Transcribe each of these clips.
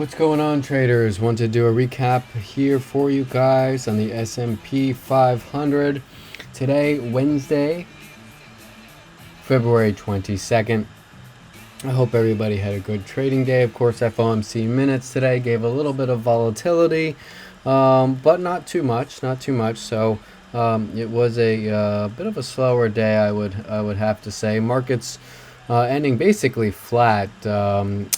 What's going on, traders? Want to do a recap here for you guys on the S&P 500. Today, Wednesday, February 22nd. I hope everybody had a good trading day. Of course, FOMC minutes today gave a little bit of volatility, but not too much. So it was a bit of a slower day, I would have to say. Markets ending basically flat, down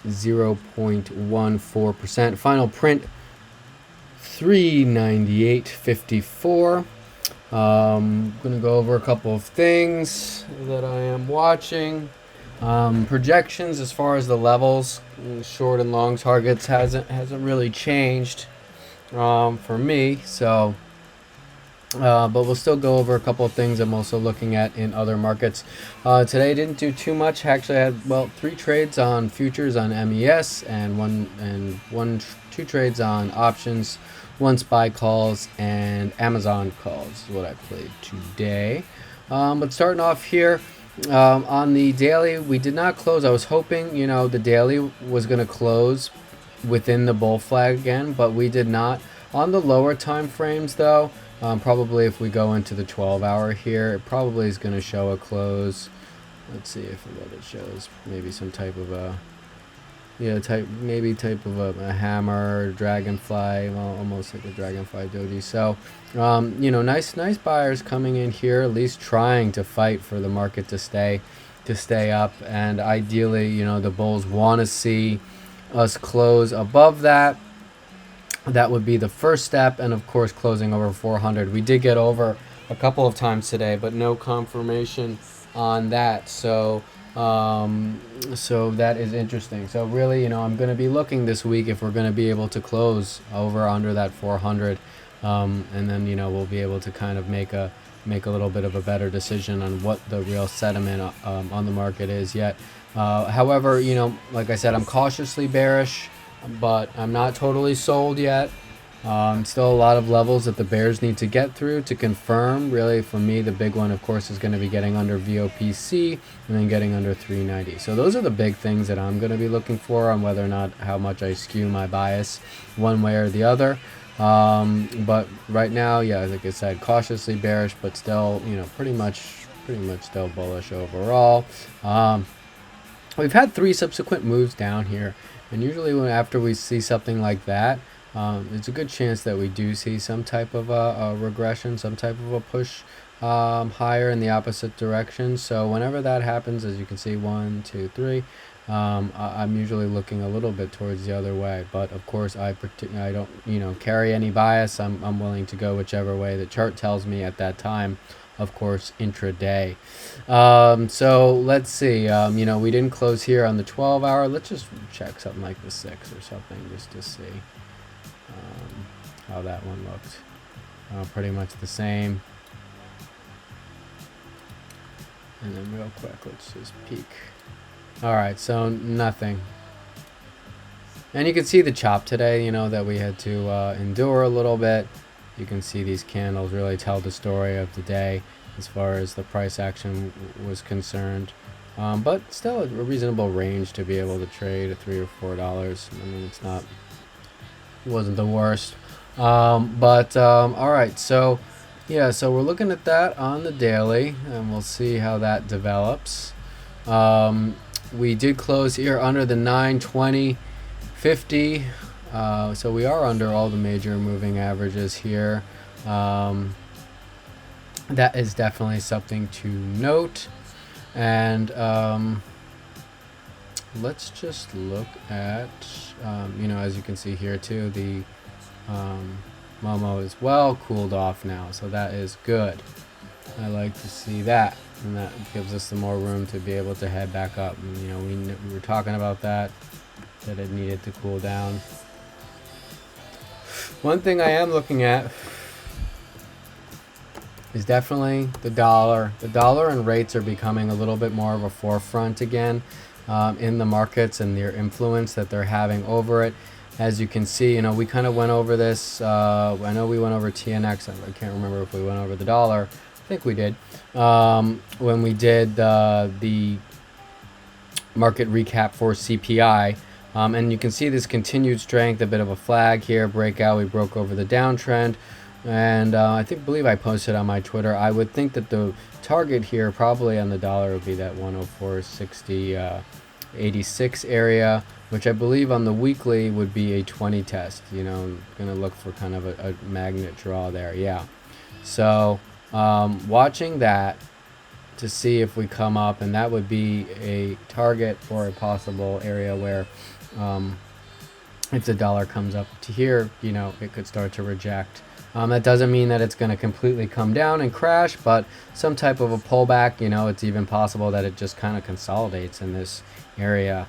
0.14%. Final print 398.54. I'm going to go over a couple of things that I am watching. Projections as far as the levels, short and long targets hasn't really changed for me. So. But we'll still go over a couple of things I'm also looking at in other markets. Today didn't do too much. Actually, I had 3 trades on futures on MES and two trades on options, 1 SPY calls and Amazon calls is what I played today. But starting off here on the daily, we did not close. I was hoping the daily was going to close within the bull flag again, but we did not. On the lower time frames though, probably if we go into the 12-hour here, it probably is going to show a close. Let's see what it shows. Maybe some type of a hammer, dragonfly, well, almost like a dragonfly doji. So nice buyers coming in here, at least trying to fight for the market to stay up. And ideally, the bulls want to see us close above that. That would be the first step, and of course closing over 400. We did get over a couple of times today, but no confirmation on that. So that is interesting. So really, I'm going to be looking this week if we're going to be able to close over under that 400, and then we'll be able to kind of make a little bit of a better decision on what the real sentiment on the market is yet. However, like I said, I'm cautiously bearish, but I'm not totally sold yet. Still a lot of levels that the bears need to get through to confirm. Really, for me, the big one, of course, is going to be getting under VOPC and then getting under 390. So those are the big things that I'm going to be looking for on whether or not how much I skew my bias one way or the other. But right now, yeah, like I said, cautiously bearish, but still, pretty much still bullish overall. We've had 3 subsequent moves down here. And usually after we see something like that, it's a good chance that we do see some type of a regression, some type of a push higher in the opposite direction. So whenever that happens, as you can see, 1, 2, 3, I'm usually looking a little bit towards the other way. But of course, I don't carry any bias. I'm willing to go whichever way the chart tells me at that time. Of course, intraday. So let's see. We didn't close here on the 12-hour. Let's just check something like the 6 or something just to see how that one looked. Pretty much the same. And then real quick, let's just peek. All right, so nothing. And you can see the chop today, that we had to endure a little bit. You can see these candles really tell the story of the day as far as the price action was concerned. But still a reasonable range to be able to trade at $3 or $4. I mean, it wasn't the worst. All right, so yeah, so we're looking at that on the daily, and we'll see how that develops. We did close here under the 920.50. So we are under all the major moving averages here. That is definitely something to note. And let's just look at, as you can see here too, the Momo is well cooled off now. So that is good. I like to see that. And that gives us some more room to be able to head back up. And, we were talking about that it needed to cool down. One thing I am looking at is definitely the dollar. The dollar and rates are becoming a little bit more of a forefront again in the markets and their influence that they're having over it. As you can see, we kind of went over this. I know we went over TNX. I can't remember if we went over the dollar. I think we did. When we did the market recap for CPI. And you can see this continued strength, a bit of a flag here, breakout. We broke over the downtrend, and believe I posted on my Twitter. I would think that the target here probably on the dollar would be that 104.60 86 area, which I believe on the weekly would be a 20 test. Gonna look for kind of a magnet draw there. Yeah. So watching that to see if we come up, and that would be a target or a possible area where if the dollar comes up to here, it could start to reject. That doesn't mean that it's going to completely come down and crash, but some type of a pullback. It's even possible that it just kind of consolidates in this area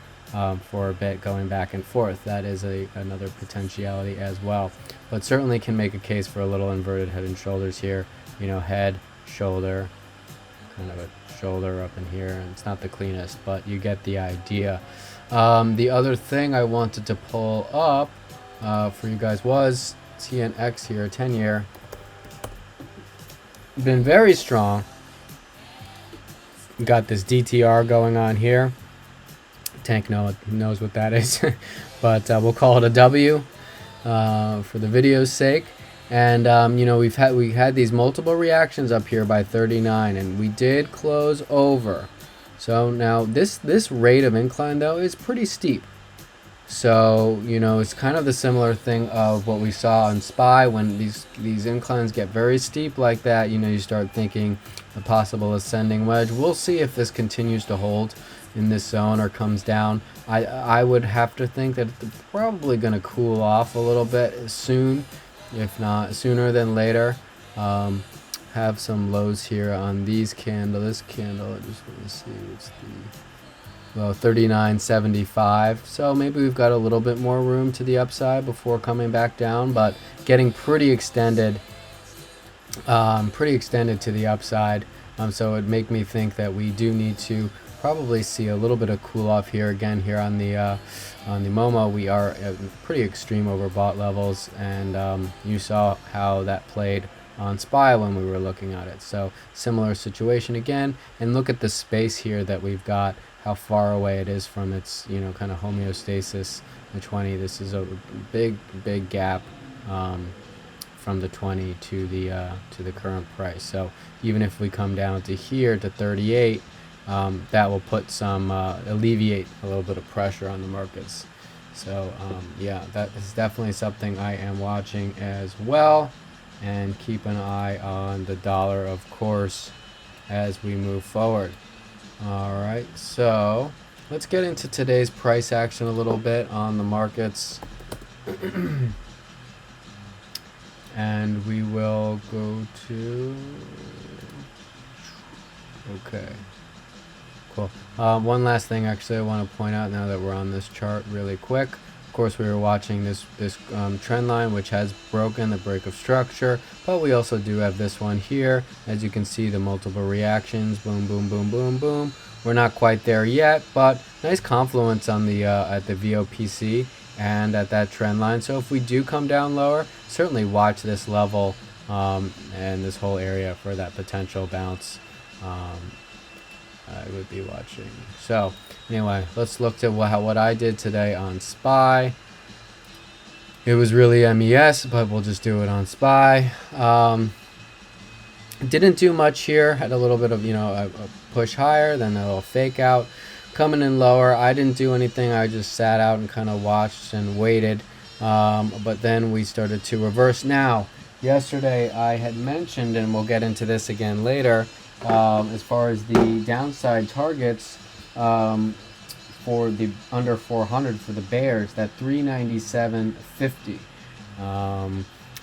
for a bit, going back and forth. That is another potentiality as well, but certainly can make a case for a little inverted head and shoulders here. Head, shoulder, kind of a shoulder up in here, and it's not the cleanest, but you get the idea. The other thing I wanted to pull up for you guys was TNX here, 10-year. Been very strong. Got this DTR going on here. Tank knows what that is, but we'll call it a W for the video's sake. And we had these multiple reactions up here by 39, and we did close over. So now this rate of incline though is pretty steep. So it's kind of the similar thing of what we saw on SPY. When these inclines get very steep like that, you start thinking a possible ascending wedge. We'll see if this continues to hold in this zone or comes down. I would have to think that it's probably going to cool off a little bit soon, if not sooner than later. Have some lows here on these this candle. I just want to see what's the low, 39.75. So maybe we've got a little bit more room to the upside before coming back down, but getting pretty extended to the upside. So it would make me think that we do need to probably see a little bit of cool off here again. Here on the Momo, we are at pretty extreme overbought levels, and you saw how that played on SPY when we were looking at it. So similar situation again, and look at the space here that we've got, how far away it is from its kind of homeostasis. The 20, this is a big gap from the 20 to the current price. So even if we come down to here to 38, that will put some alleviate a little bit of pressure on the markets. So yeah, that is definitely something I am watching as well, and keep an eye on the dollar, of course, as we move forward. All right, so let's get into today's price action a little bit on the markets. And we will go to, okay, cool. One last thing actually I want to point out now that we're on this chart really quick. Of course, we were watching this trend line, which has broken the break of structure, but we also do have this one here. As you can see, the multiple reactions, boom, boom, boom, boom, boom. We're not quite there yet, but nice confluence on the at the VOPC and at that trend line. So if we do come down lower, certainly watch this level and this whole area for that potential bounce. I would be watching. So anyway, let's look at what I did today on SPY. It was really MES, but we'll just do it on SPY. Didn't do much here. Had a little bit of a push higher, then a little fake out, coming in lower. I didn't do anything. I just sat out and kind of watched and waited. But then we started to reverse. Now, yesterday I had mentioned, and we'll get into this again later, as far as the downside targets for the under 400 for the bears, that 397.50.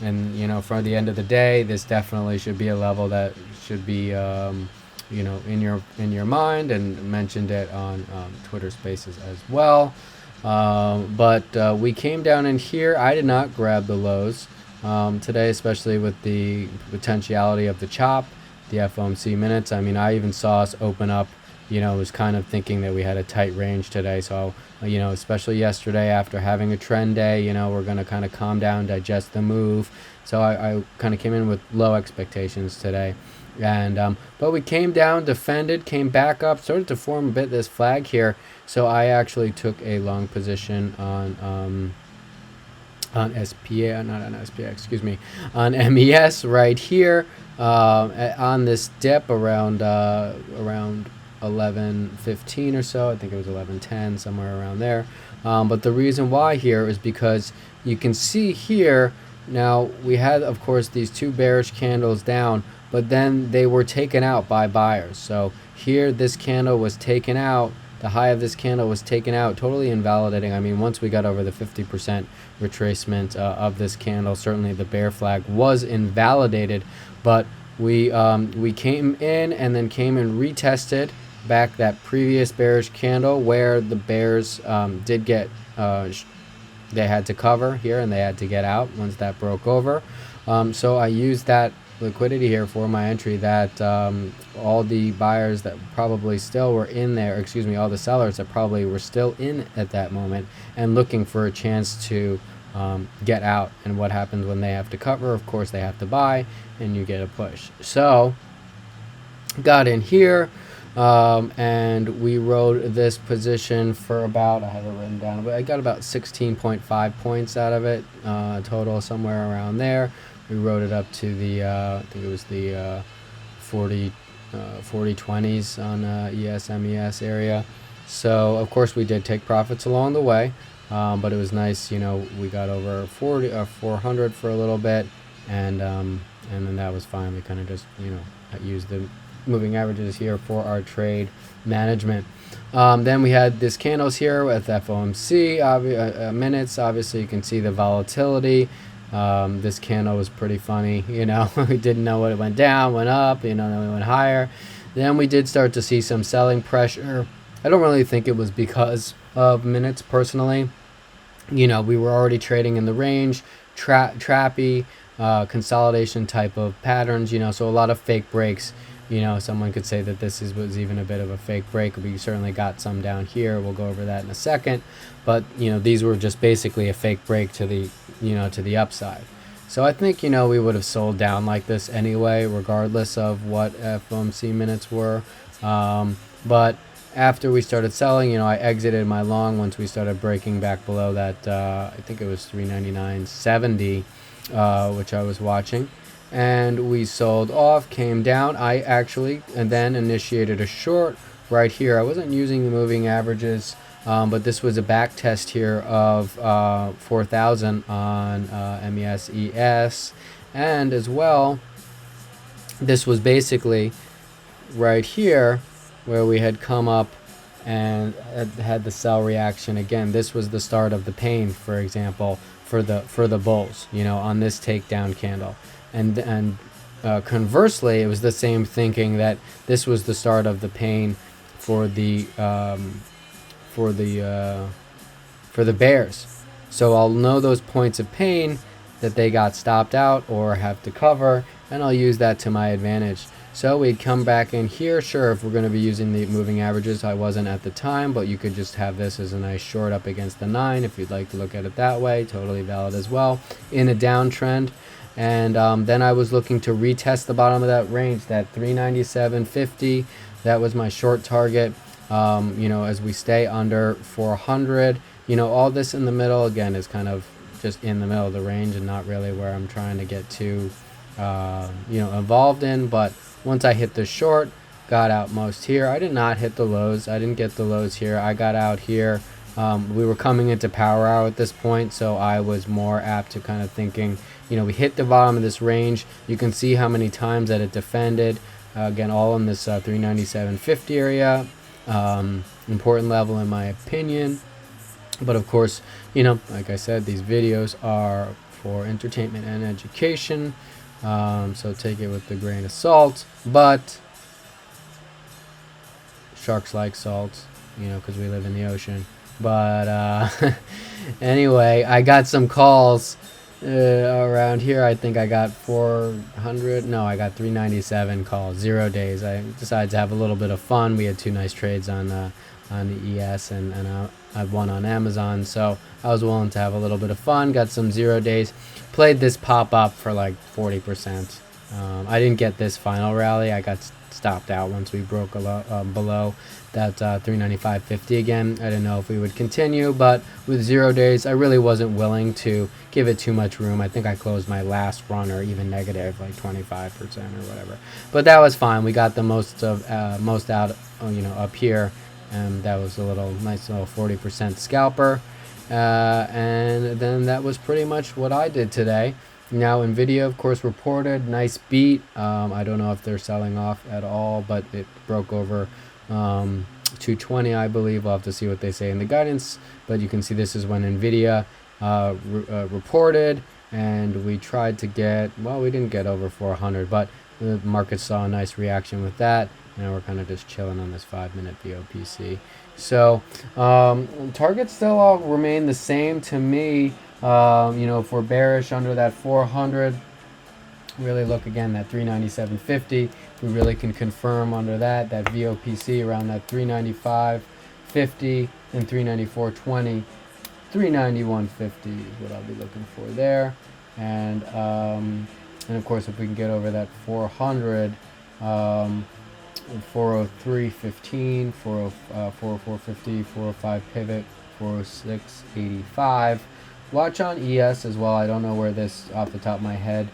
And for the end of the day, this definitely should be a level that should be in your mind, and mentioned it on Twitter Spaces as well. But we came down in here. I did not grab the lows today, especially with the potentiality of the chop, the FOMC minutes. I mean, I even saw us open up, was kind of thinking that we had a tight range today. So, especially yesterday after having a trend day, we're going to kind of calm down, digest the move. So I kind of came in with low expectations today. And but we came down, defended, came back up, started to form a bit this flag here. So I actually took a long position on SPA, not on SPA, excuse me, on MES right here, on this dip around 11:15 or so. I think it was 11:10, somewhere around there. But the reason why here is because you can see here, now we had, of course, these two bearish candles down, but then they were taken out by buyers. So here this candle was taken out, the high of this candle was taken out, totally invalidating. I mean, once we got over the 50% retracement of this candle, certainly the bear flag was invalidated, but we came in and then came and retested back that previous bearish candle where the bears did get they had to cover here and they had to get out once that broke over. So I used that liquidity here for my entry, that all the buyers that probably still were in there, excuse me, all the sellers that probably were still in at that moment and looking for a chance to get out. And what happens when they have to cover? Of course they have to buy and you get a push. So got in here, and we rode this position for about, I have it written down, but I got about 16.5 points out of it total, somewhere around there. We rode it up to the I think it was the 40-20s on ES MES area. So of course we did take profits along the way, but it was nice, you know, we got over 400 for a little bit, and then that was fine. We kind of just, you know, used the moving averages here for our trade management. Then we had this candles here with FOMC minutes. Obviously you can see the volatility. This candle was pretty funny, you know. We didn't know what it went down, went up, you know, then we went higher. Then we did start to see some selling pressure. I don't really think it was because of minutes personally. You know, we were already trading in the range, trappy, consolidation type of patterns, you know, so a lot of fake breaks. You know, someone could say that this was even a bit of a fake break. We certainly got some down here. We'll go over that in a second. But, you know, these were just basically a fake break to the, you know, to the upside. So I think, you know, we would have sold down like this anyway, regardless of what FOMC minutes were. But after we started selling, you know, I exited my long once we started breaking back below that, I think it was 399.70, which I was watching. And we sold off, came down. I actually and then initiated a short right here. I wasn't using the moving averages, but this was a back test here of 4,000 on MES ES, and as well this was basically right here where we had come up and had the sell reaction again. This was the start of the pain, for example, for the bulls, you know, on this takedown candle. And conversely, it was the same thinking that this was the start of the pain for the bears. So I'll know those points of pain that they got stopped out or have to cover, and I'll use that to my advantage. So we'd come back in here. Sure, if we're going to be using the moving averages, I wasn't at the time, but you could just have this as a nice short up against the 9 if you'd like to look at it that way. Totally valid as well in a downtrend. And then I was looking to retest the bottom of that range, that 397.50. That was my short target. You know, as we stay under 400, you know, all this in the middle again is kind of just in the middle of the range and not really where I'm trying to get too, you know, involved in. But once I hit the short, got out most here. I did not hit the lows. I didn't get the lows here. I got out here. We were coming into power hour at this point, so I was more apt to kind of thinking, you know, we hit the bottom of this range. You can see how many times that it defended. Again, all in this 397.50 area. Important level in my opinion. But of course, you know, like I said, these videos are for entertainment and education. So take it with a grain of salt. But sharks like salt, you know, because we live in the ocean. But anyway, I got some calls around here. I think I got 400. No, I got 397 calls, 0 days. I decided to have a little bit of fun. We had two nice trades on the ES and I had one on Amazon, so I was willing to have a little bit of fun. Got some 0 days. Played this pop up for like 40%. I didn't get this final rally. I got stopped out once we broke below that 395.50 again. I didn't know if we would continue, but with 0 days, I really wasn't willing to give it too much room. I think I closed my last run or even negative like 25% or whatever, but that was fine. We got the most out, up here, and that was a nice little 40% scalper. And then that was pretty much what I did today. Now Nvidia, of course, reported nice beat. I don't know if they're selling off at all, but it broke over 220, I believe. We'll have to see what they say in the guidance. But you can see this is when Nvidia reported, and we tried to get, well, we didn't get over 400, but the market saw a nice reaction with that. Now we're kind of just chilling on this 5-minute VOPC. So targets still all remain the same to me. If we're bearish under that 400, really look again at 397.50. We really can confirm under that VOPC around that 395.50 and 394.20. 391.50 is what I'll be looking for there. And of course, if we can get over that 400, 403.15, 404.50, 405 pivot, 406.85. Watch on ES as well. I don't know where this off the top of my head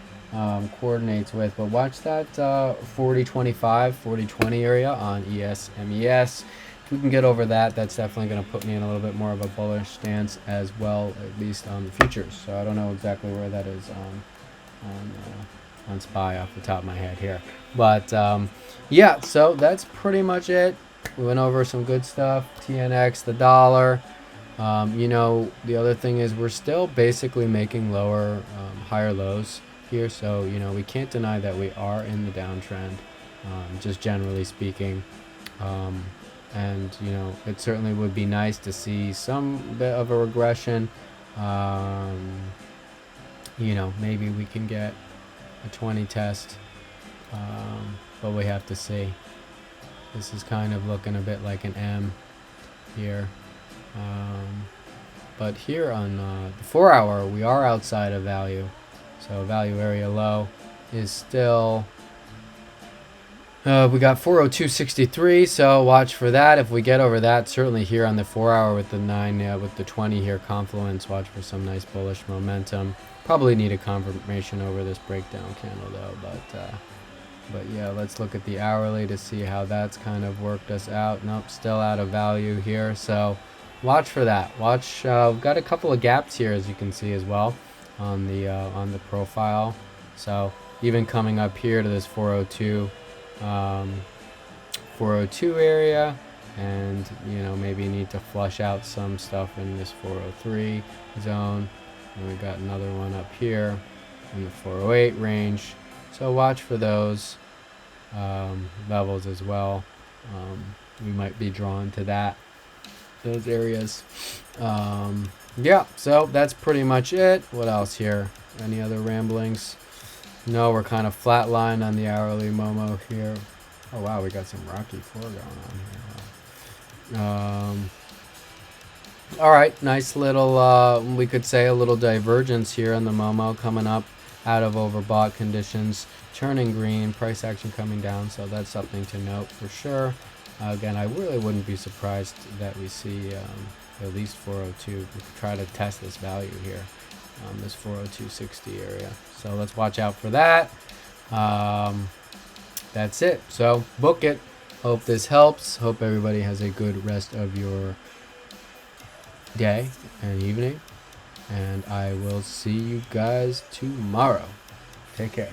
coordinates with, but watch that 40.25, 40.20 area on ES, MES. If we can get over that, that's definitely going to put me in a little bit more of a bullish stance as well, at least on the futures. So I don't know exactly where that is on SPY off the top of my head here. But yeah, so that's pretty much it. We went over some good stuff. TNX, the dollar. The other thing is we're still basically making higher lows here. So, we can't deny that we are in the downtrend, just generally speaking. And, it certainly would be nice to see some bit of a regression. Maybe we can get a 20 test, but we have to see. This is kind of looking a bit like an M here. But here on the 4-hour, we are outside of value. So value area low is still, we got 402.63, so watch for that. If we get over that, certainly here on the 4-hour with the 20 here confluence, watch for some nice bullish momentum. Probably need a confirmation over this breakdown candle though, but yeah, let's look at the hourly to see how that's kind of worked us out. Nope, still out of value here, so watch for that. Watch, we've got a couple of gaps here, as you can see as well on the profile. So even coming up here to this 402 area, and maybe need to flush out some stuff in this 403 zone. And we got another one up here in the 408 range. So watch for those levels as well. We might be drawn to those areas. Yeah, so that's pretty much it. What else here? Any other ramblings? No, we're kind of flatlined on the hourly Momo here. Oh wow, we got some Rocky 4 going on here. All right, nice little, we could say a little divergence here on the Momo coming up out of overbought conditions, turning green, price action coming down, so that's something to note for sure. Again, I really wouldn't be surprised that we see at least 402. We could try to test this value here, this 402.60 area. So let's watch out for that. That's it. So book it. Hope this helps. Hope everybody has a good rest of your day and evening. And I will see you guys tomorrow. Take care.